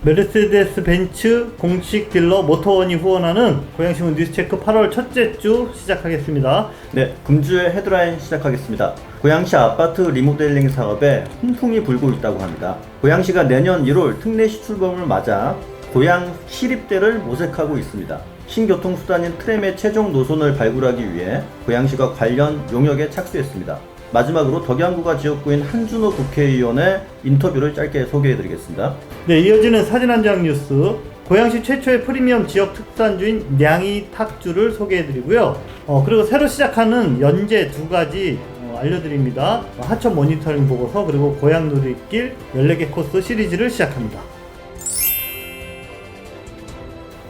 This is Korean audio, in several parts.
메르세데스 벤츠 공식 딜러 모터원이 후원하는 고양시문 뉴스체크 8월 첫째 주 시작하겠습니다. 네, 금주의 헤드라인 시작하겠습니다. 고양시 아파트 리모델링 사업에 훈풍이 불고 있다고 합니다. 고양시가 내년 1월 특례시 출범을 맞아 고양 시립대를 모색하고 있습니다. 신교통수단인 트램의 최종 노선을 발굴하기 위해 고양시가 관련 용역에 착수했습니다. 마지막으로 덕양구가 지역구인 한준호 국회의원의 인터뷰를 짧게 소개해드리겠습니다. 네, 이어지는 사진 한 장 뉴스. 고양시 최초의 프리미엄 지역 특산주인 냥이 탁주를 소개해드리고요. 그리고 새로 시작하는 연재 두 가지 알려드립니다. 하천 모니터링 보고서 그리고 고양 누리길 14개 코스 시리즈를 시작합니다.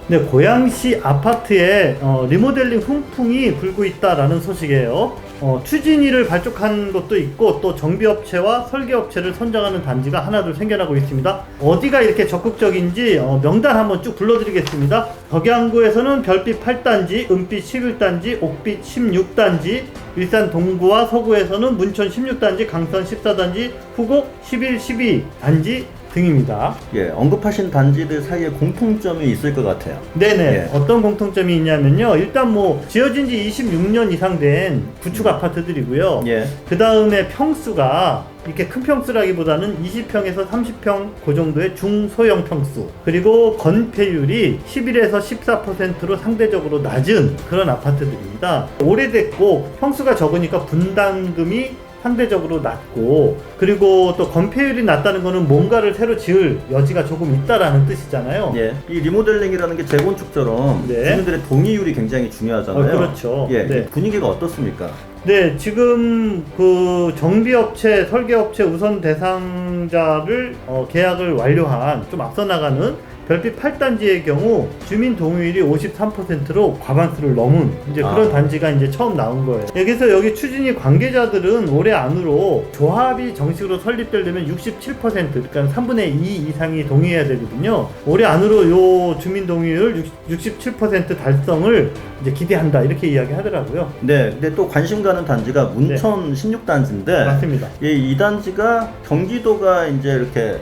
네, 고양시 아파트에 리모델링 훈풍이 불고 있다라는 소식이에요. 추진위를 발족한 것도 있고 또 정비업체와 설계업체를 선정하는 단지가 하나둘 생겨나고 있습니다. 어디가 이렇게 적극적인지 명단 한번 쭉 불러드리겠습니다. 덕양구에서는 별빛 8단지, 은빛 11단지, 옥빛 16단지, 일산 동구와 서구에서는 문천 16단지, 강선 14단지, 후곡 11, 12단지 등입니다. 예, 언급하신 단지들 사이에 공통점이 있을 것 같아요. 네네. 예. 어떤 공통점이 있냐면요. 일단 뭐 지어진 지 26년 이상 된 구축 아파트들이고요. 예. 그 다음에 평수가 이렇게 큰 평수라기보다는 20평에서 30평 그 정도의 중소형 평수, 그리고 건폐율이 11에서 14%로 상대적으로 낮은 그런 아파트들입니다. 오래됐고 평수가 적으니까 분담금이 상대적으로 낮고, 그리고 또 건폐율이 낮다는 거는 뭔가를 새로 지을 여지가 조금 있다라는 뜻이잖아요. 예. 이 리모델링이라는 게 재건축처럼 네. 주민들의 동의율이 굉장히 중요하잖아요. 그렇죠. 예. 네. 분위기가 어떻습니까? 네, 지금 그 정비업체, 설계업체 우선 대상자를 계약을 완료한 좀 앞서 나가는 별빛 8단지의 경우 주민 동의율이 53%로 과반수를 넘은 이제 그런 단지가 이제 처음 나온 거예요. 그래서 여기 추진위 관계자들은 올해 안으로 조합이 정식으로 설립되려면 67%, 그러니까 3분의 2 이상이 동의해야 되거든요. 올해 안으로 요 주민 동의율 67% 달성을 이제 기대한다, 이렇게 이야기하더라고요. 네, 근데 또 관심 가는 단지가 문천 16단지인데 맞습니다. 예, 이 단지가 경기도가 이제 이렇게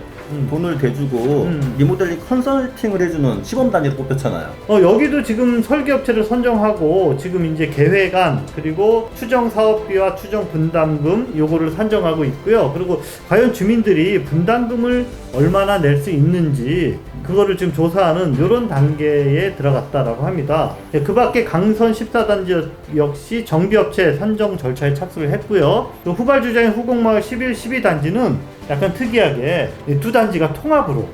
돈을 대주고 리모델링 컨설팅을 해주는 시범 단위로 뽑혔잖아요. 여기도 지금 설계업체를 선정하고 지금 이제 계획안 그리고 추정 사업비와 추정 분담금 요거를 산정하고 있고요. 그리고 과연 주민들이 분담금을 얼마나 낼 수 있는지 그거를 지금 조사하는 이런 단계에 들어갔다라고 합니다. 그 밖에 강선 14단지 역시 정비업체 선정 절차에 착수를 했고요. 또 후발주자인 후곡마을 11, 12단지는 약간 특이하게 두 단지가 통합으로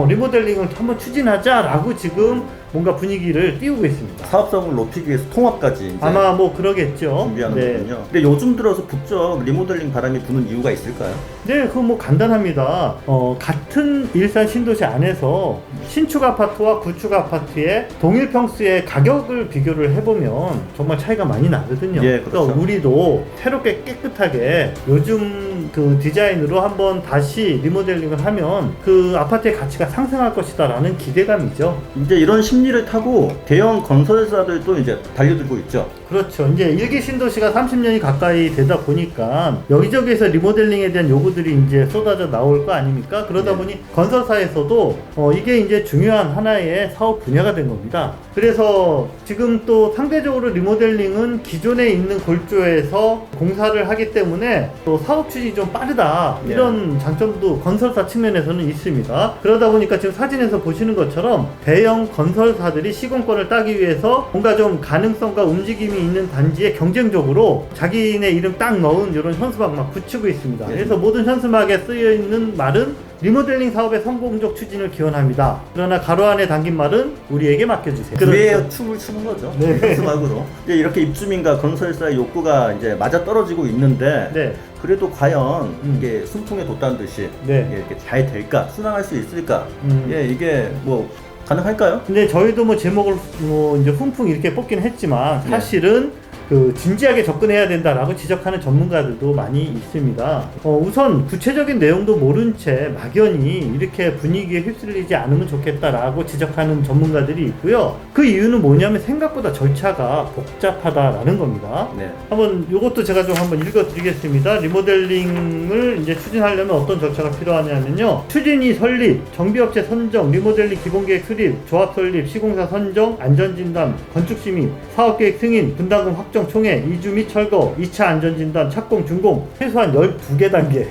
리모델링을 한번 추진하자라고 지금 뭔가 분위기를 띄우고 있습니다. 사업성을 높이기 위해서 통합까지 이제 아마 뭐 그러겠죠. 준비하는 네. 거군요. 근데 요즘 들어서 부쩍 리모델링 바람이 부는 이유가 있을까요? 네, 그거 뭐 간단합니다. 같은 일산 신도시 안에서 신축 아파트와 구축 아파트의 동일 평수의 가격을 비교를 해보면 정말 차이가 많이 나거든요. 예, 그렇죠. 그러니까 우리도 새롭게 깨끗하게 요즘 그 디자인으로 한번 다시 리모델링을 하면 그 아파트의 가치가 상승할 것이다라는 기대감이죠. 이제 이런 심리를 타고 대형 건설사들도 이제 달려들고 있죠. 그렇죠. 이제 일기 신도시가 30년이 가까이 되다 보니까 여기저기에서 리모델링에 대한 요구들이 이제 쏟아져 나올 거 아닙니까? 그러다 보니 건설사에서도 이게 이제 중요한 하나의 사업 분야가 된 겁니다. 그래서 지금 또 상대적으로 리모델링은 기존에 있는 골조에서 공사를 하기 때문에 또 사업 추진이 좀 빠르다, 이런 장점도 건설사 측면에서는 있습니다. 그러다 보니까 지금 사진에서 보시는 것처럼 대형 건설사들이 시공권을 따기 위해서 뭔가 좀 가능성과 움직임이 있는 단지에 경쟁적으로 자기네 이름 딱 넣은 이런 현수막 막 붙이고 있습니다. 그래서 모든 현수막에 쓰여 있는 말은 리모델링 사업의 성공적 추진을 기원합니다. 그러나 가로 안에 담긴 말은 우리에게 맡겨주세요. 그래야 춤을 추는 거죠. 네. 현수막으로. 이제 이렇게 입주민과 건설사의 욕구가 이제 맞아 떨어지고 있는데 네. 그래도 과연 이게 순풍에 돛단 듯이 네. 이렇게 잘 될까? 순항할 수 있을까? 예, 이게 뭐 가능할까요? 근데 저희도 뭐 제목을 뭐 이제 훈풍 이렇게 뽑긴 했지만 사실은 그 진지하게 접근해야 된다라고 지적하는 전문가들도 많이 있습니다. 우선 구체적인 내용도 모른 채 막연히 이렇게 분위기에 휩쓸리지 않으면 좋겠다라고 지적하는 전문가들이 있고요. 그 이유는 뭐냐면 생각보다 절차가 복잡하다라는 겁니다. 네. 한번 이것도 제가 좀 한번 읽어드리겠습니다. 리모델링을 이제 추진하려면 어떤 절차가 필요하냐면요. 추진위 설립, 정비업체 선정, 리모델링 기본계획 수립, 조합 설립, 시공사 선정, 안전진단, 건축심의, 사업계획 승인, 분담금 확정 총회, 이주 및 철거, 2차 안전진단, 착공, 준공, 최소한 12개 단계.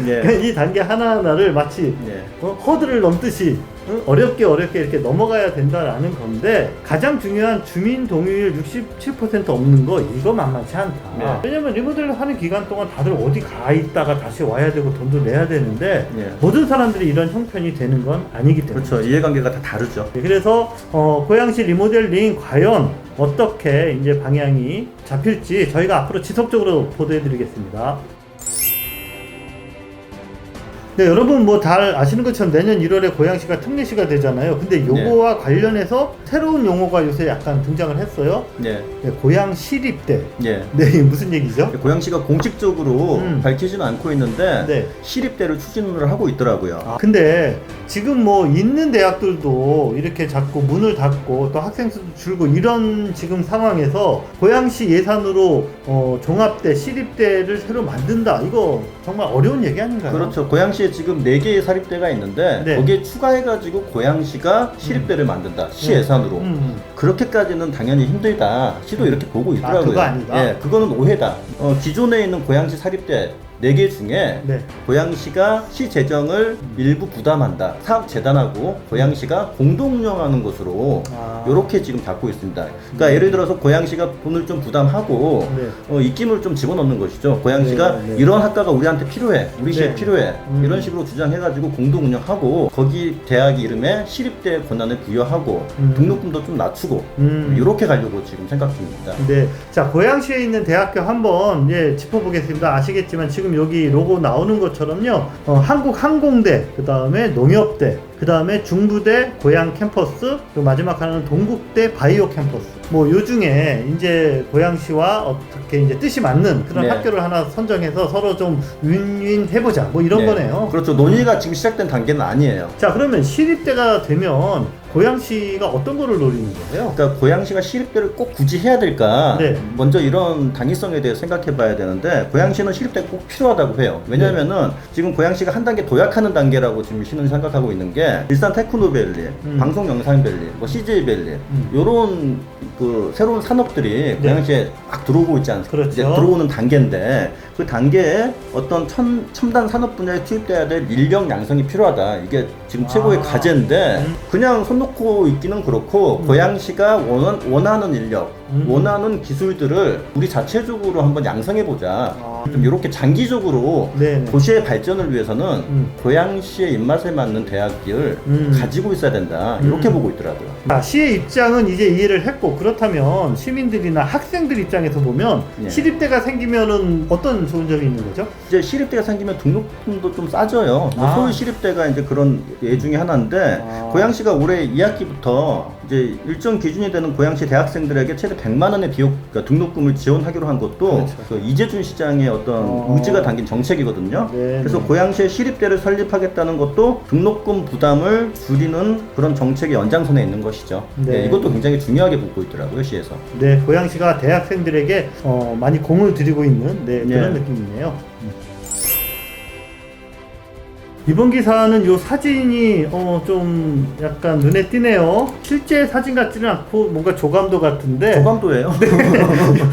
예. 이 단계 하나하나를 마치 예. 허들을 넘듯이 어렵게 이렇게 넘어가야 된다라는 건데, 가장 중요한 주민 동의율 67% 없는 거, 이거 만만치 않다. 네. 왜냐면 리모델링 하는 기간 동안 다들 어디 가 있다가 다시 와야 되고 돈도 내야 되는데 예. 모든 사람들이 이런 형편이 되는 건 아니기 때문에. 그렇죠. 이해관계가 다 다르죠. 그래서 고양시 리모델링 과연 어떻게 이제 방향이 잡힐지 저희가 앞으로 지속적으로 보도해드리겠습니다. 네, 여러분 뭐 잘 아시는 것처럼 내년 1월에 고양시가 특례시가 되잖아요. 근데 요거와 관련해서 새로운 용어가 요새 약간 등장을 했어요. 네. 네, 고양 시립대. 예. 네, 이게 무슨 얘기죠? 고양시가 공식적으로 밝히지는 않고 있는데 네. 시립대를 추진을 하고 있더라고요. 근데 지금 뭐 있는 대학들도 이렇게 자꾸 문을 닫고 또 학생 수도 줄고 이런 지금 상황에서 고양시 예산으로 종합대, 시립대를 새로 만든다. 이거 정말 어려운 얘기 아닌가요? 그렇죠. 고양시에 지금 4개의 사립대가 있는데 네. 거기에 추가해가지고 고양시가 시립대를 만든다. 시 예산으로. 그렇게까지는 당연히 힘들다. 시도 이렇게 보고 있더라고요. 그거 아니다? 예, 그거는 오해다. 기존에 있는 고양시 사립대 4개 중에 네. 고양시가 시 재정을 일부 부담한다. 사업재단하고 고양시가 공동 운영하는 것으로 이렇게 지금 갖고 있습니다. 그러니까 예를 들어서 고양시가 돈을 좀 부담하고 네. 입김을 좀 집어넣는 것이죠. 고양시가 네, 네. 이런 학과가 우리한테 필요해. 우리 시에 네. 필요해. 이런 식으로 주장해가지고 공동 운영하고 거기 대학 이름에 시립대 권한을 부여하고 등록금도 좀 낮추고 이렇게 가려고 지금 생각 중입니다. 네. 자, 고양시에 있는 대학교 한번 짚어보겠습니다. 아시겠지만 지금 여기 로고 나오는 것처럼요. 한국항공대, 그 다음에 농협대, 그 다음에 중부대 고양 캠퍼스, 그리고 마지막 하나는 동국대 바이오 캠퍼스. 뭐 요 중에 이제 고양시와 어떻게 이제 뜻이 맞는 그런 네. 학교를 하나 선정해서 서로 좀 윈윈 해보자. 뭐 이런 네. 거네요. 그렇죠. 논의가 지금 시작된 단계는 아니에요. 자, 그러면 시립대가 되면 고양시가 어떤 거를 노리는 거예요? 그러니까 고양시가 시립대를 꼭 굳이 해야 될까? 네. 먼저 이런 당위성에 대해 생각해 봐야 되는데 고양시는 시립대가 꼭 필요하다고 해요. 왜냐면은 지금 고양시가 한 단계 도약하는 단계라고 지금 시는 생각하고 있는 게 일산 테크노밸리, 방송영상밸리, 뭐 CJ밸리 요런 그 새로운 산업들이 고양시에 막 들어오고 있지 않습니까? 그렇죠. 이제 들어오는 단계인데 그 단계에 어떤 첨단 산업 분야에 투입돼야 될 인력 양성이 필요하다. 이게 지금 최고의 과제인데 그냥 손 놓고 있기는 그렇고 고양시가 원하는 인력, 원하는 기술들을 우리 자체적으로 한번 양성해보자. 좀 이렇게 장기적으로 네네. 도시의 발전을 위해서는 고양시의 입맛에 맞는 대학을 가지고 있어야 된다. 이렇게 보고 있더라고요. 자, 시의 입장은 이제 이해를 했고, 그렇다면 시민들이나 학생들 입장에서 보면 예. 시립대가 생기면은 어떤 좋은 점이 있는 거죠? 이제 시립대가 생기면 등록금도 좀 싸져요. 뭐 서울 시립대가 이제 그런 예 중에 하나인데 고양시가 올해 2학기부터 이제 일정 기준이 되는 고양시 대학생들에게 최대 100만 원의 그러니까 등록금을 지원하기로 한 것도 그렇죠. 그 이재준 시장의 어떤 의지가 담긴 정책이거든요. 네, 그래서 네. 고양시에 시립대를 설립하겠다는 것도 등록금 부담을 줄이는 그런 정책의 연장선에 있는 것이죠. 네. 예, 이것도 굉장히 중요하게 보고 있더라고요, 시에서. 네, 고양시가 대학생들에게 많이 공을 들이고 있는 그런 네. 느낌이네요. 이번 기사는 요 사진이 좀 약간 눈에 띄네요. 실제 사진 같지는 않고 뭔가 조감도 같은데. 조감도예요.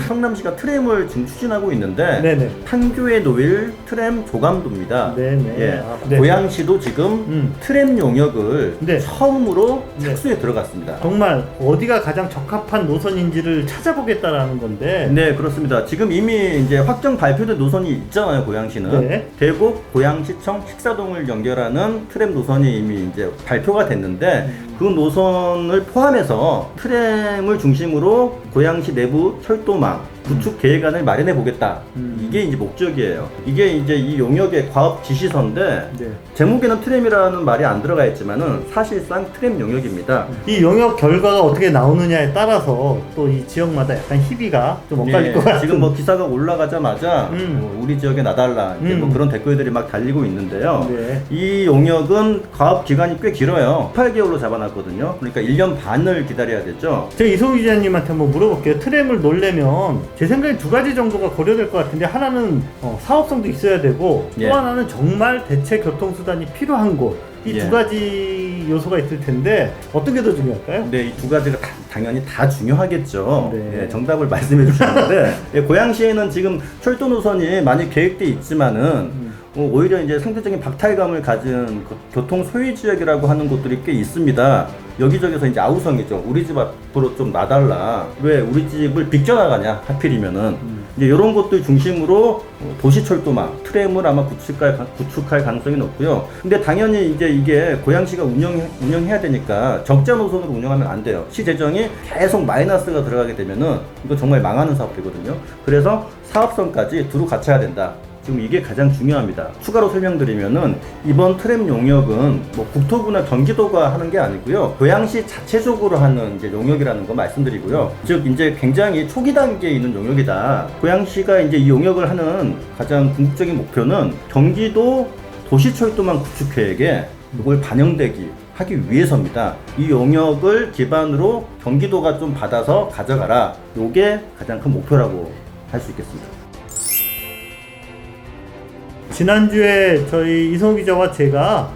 성남시가 트램을 지금 추진하고 있는데 네네. 판교에 놓일 트램 조감도입니다. 네네. 예. 네. 고양시도 지금 트램 용역을 네. 처음으로 네. 착수에 들어갔습니다. 정말 어디가 가장 적합한 노선인지를 찾아보겠다라는 건데. 네, 그렇습니다. 지금 이미 이제 확정 발표된 노선이 있잖아요, 고양시는. 네. 대곡, 고양시청, 식사동을 연결하는 트램 노선이 이미 이제 발표가 됐는데 그 노선을 포함해서 트램을 중심으로 고양시 내부 철도망, 구축 계획안을 마련해 보겠다. 이게 이제 목적이에요. 이게 이제 이 용역의 과업 지시서인데 네. 제목에는 트램이라는 말이 안 들어가 있지만은 사실상 트램 용역입니다. 이 용역 결과가 어떻게 나오느냐에 따라서 또 이 지역마다 약간 희비가 좀 엇갈릴 것 같은. 지금 뭐 기사가 올라가자마자 우리 지역에 나달라 이렇게 뭐 그런 댓글들이 막 달리고 있는데요. 네. 이 용역은 과업 기간이 꽤 길어요. 8개월로 잡아놨거든요. 그러니까 1년 반을 기다려야 되죠. 제가 이소우 기자님한테 한번 물어볼게요. 트램을 놓으려면 제 생각에 두 가지 정도가 고려될 것 같은데, 하나는 사업성도 있어야 되고 예. 또 하나는 정말 대체 교통수단이 필요한 곳. 이 두 예. 가지 요소가 있을 텐데 어떤 게 더 중요할까요? 네, 이 두 가지가 당연히 다 중요하겠죠. 네. 예, 정답을 말씀해 주셨는데 예, 고양시에는 지금 철도 노선이 많이 계획돼 있지만은 오히려 이제 상대적인 박탈감을 가진 교통 소외 지역이라고 하는 곳들이 꽤 있습니다. 여기저기서 이제 아우성이죠. 우리 집 앞으로 좀 놔달라. 왜 우리 집을 비껴나가냐? 하필이면은 이제 이런 곳들 중심으로 도시철도망, 트램을 아마 구축할 가능성이 높고요. 근데 당연히 이제 이게 고양시가 운영해야 되니까 적자 노선으로 운영하면 안 돼요. 시 재정이 계속 마이너스가 들어가게 되면은 이거 정말 망하는 사업이거든요. 그래서 사업성까지 두루 갖춰야 된다. 지금 이게 가장 중요합니다. 추가로 설명드리면은 이번 트램 용역은 뭐 국토부나 경기도가 하는 게 아니고요. 고양시 자체적으로 하는 이제 용역이라는 거 말씀드리고요. 즉 이제 굉장히 초기 단계에 있는 용역이다. 고양시가 이제 이 용역을 하는 가장 궁극적인 목표는 경기도 도시철도망 구축 계획에 이걸 반영되기 하기 위해서입니다. 이 용역을 기반으로 경기도가 좀 받아서 가져가라. 요게 가장 큰 목표라고 할 수 있겠습니다. 지난주에 저희 이성우 기자와 제가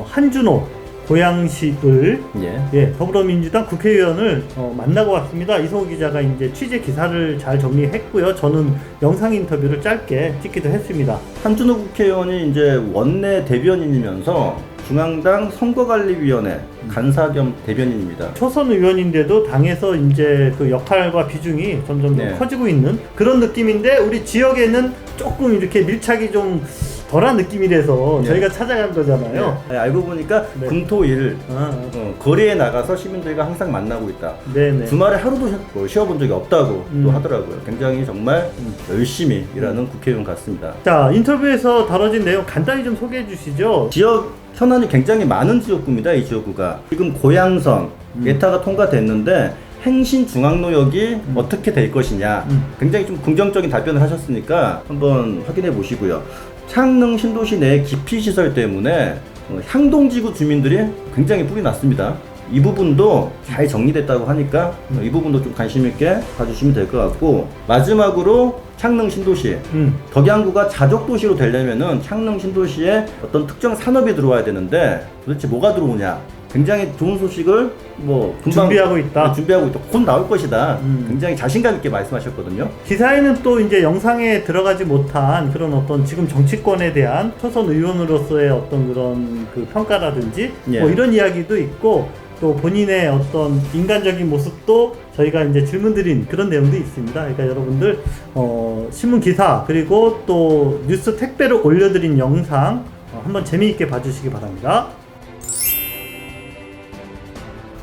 한준호 고양시을 더불어민주당 국회의원을 만나고 왔습니다. 이성우 기자가 이제 취재 기사를 잘 정리했고요. 저는 영상 인터뷰를 짧게 찍기도 했습니다. 한준호 국회의원이 이제 원내 대변인이면서 중앙당 선거관리위원회 간사 겸 대변인입니다. 초선 의원인데도 당에서 이제 그 역할과 비중이 점점 더 커지고 있는 그런 느낌인데, 우리 지역에는 조금 이렇게 밀착이 좀 덜한 느낌이라서 저희가 찾아간 거잖아요. 알고 보니까 금토일 거리에 나가서 시민들과 항상 만나고 있다. 주말에 하루도 쉬어본 적이 없다고 또 하더라고요. 굉장히 정말 열심히 일하는 국회의원 같습니다. 자, 인터뷰에서 다뤄진 내용 간단히 좀 소개해 주시죠. 지역 현안이 굉장히 많은 지역구입니다. 이 지역구가 지금 고양선 예타가 통과됐는데 행신중앙로역이 어떻게 될 것이냐, 굉장히 좀 긍정적인 답변을 하셨으니까 한번 확인해 보시고요. 창릉 신도시 내 기피시설 때문에 향동지구 주민들이 굉장히 뿔이 났습니다. 이 부분도 잘 정리됐다고 하니까 이 부분도 좀 관심 있게 봐주시면 될 것 같고, 마지막으로 창릉 신도시 덕양구가 자족도시로 되려면은 창릉 신도시에 어떤 특정 산업이 들어와야 되는데 도대체 뭐가 들어오냐, 굉장히 좋은 소식을 뭐 금방 준비하고 있다. 곧 나올 것이다. 굉장히 자신감 있게 말씀하셨거든요. 기사에는 또 이제 영상에 들어가지 못한 그런 어떤 지금 정치권에 대한 초선 의원으로서의 어떤 그런 그 평가라든지 뭐 이런 이야기도 있고, 또 본인의 어떤 인간적인 모습도 저희가 이제 질문드린 그런 내용도 있습니다. 그러니까 여러분들 신문 기사 그리고 또 뉴스 택배로 올려드린 영상 한번 재미있게 봐주시기 바랍니다.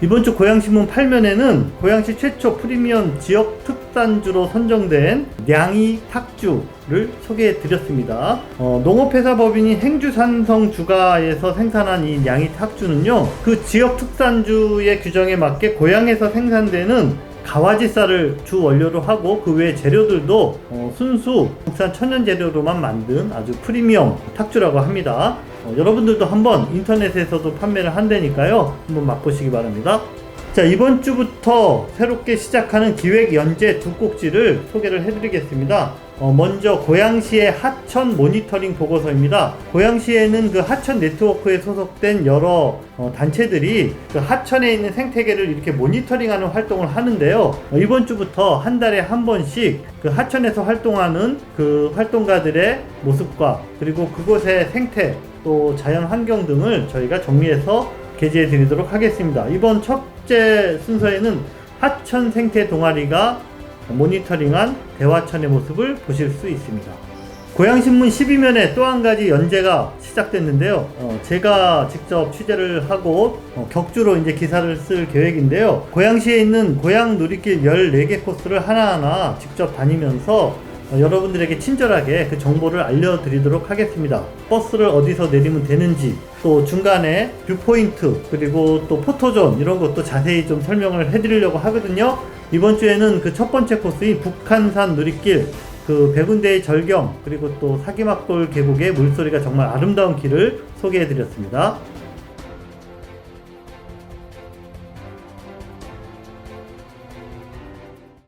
이번 주 고양신문 8면에는 고양시 최초 프리미엄 지역 특산주로 선정된 냥이 탁주를 소개해 드렸습니다. 농업회사 법인인 행주산성주가에서 생산한 이 냥이 탁주는요, 그 지역 특산주의 규정에 맞게 고양에서 생산되는 가와지 쌀을 주 원료로 하고 그 외 재료들도 순수 국산 천연 재료로만 만든 아주 프리미엄 탁주라고 합니다. 여러분들도 한번 인터넷에서도 판매를 한다니까요, 한번 맛보시기 바랍니다. 자, 이번 주부터 새롭게 시작하는 기획 연재 두 꼭지를 소개를 해드리겠습니다. 먼저 고양시의 하천 모니터링 보고서입니다. 고양시에는 그 하천 네트워크에 소속된 여러 단체들이 그 하천에 있는 생태계를 이렇게 모니터링하는 활동을 하는데요. 이번 주부터 한 달에 한 번씩 그 하천에서 활동하는 그 활동가들의 모습과 그리고 그곳의 생태 또 자연 환경 등을 저희가 정리해서 게재해 드리도록 하겠습니다. 이번 첫째 순서에는 하천 생태 동아리가 모니터링한 대화천의 모습을 보실 수 있습니다. 고양신문 12면에 또 한 가지 연재가 시작됐는데요. 제가 직접 취재를 하고 격주로 이제 기사를 쓸 계획인데요. 고양시에 있는 고양 누리길 14개 코스를 하나하나 직접 다니면서 여러분들에게 친절하게 그 정보를 알려드리도록 하겠습니다. 버스를 어디서 내리면 되는지, 또 중간에 뷰포인트, 그리고 또 포토존 이런 것도 자세히 좀 설명을 해드리려고 하거든요. 이번 주에는 그 첫 번째 코스인 북한산 누리길, 그 백운대의 절경, 그리고 또 사기막돌 계곡의 물소리가 정말 아름다운 길을 소개해드렸습니다.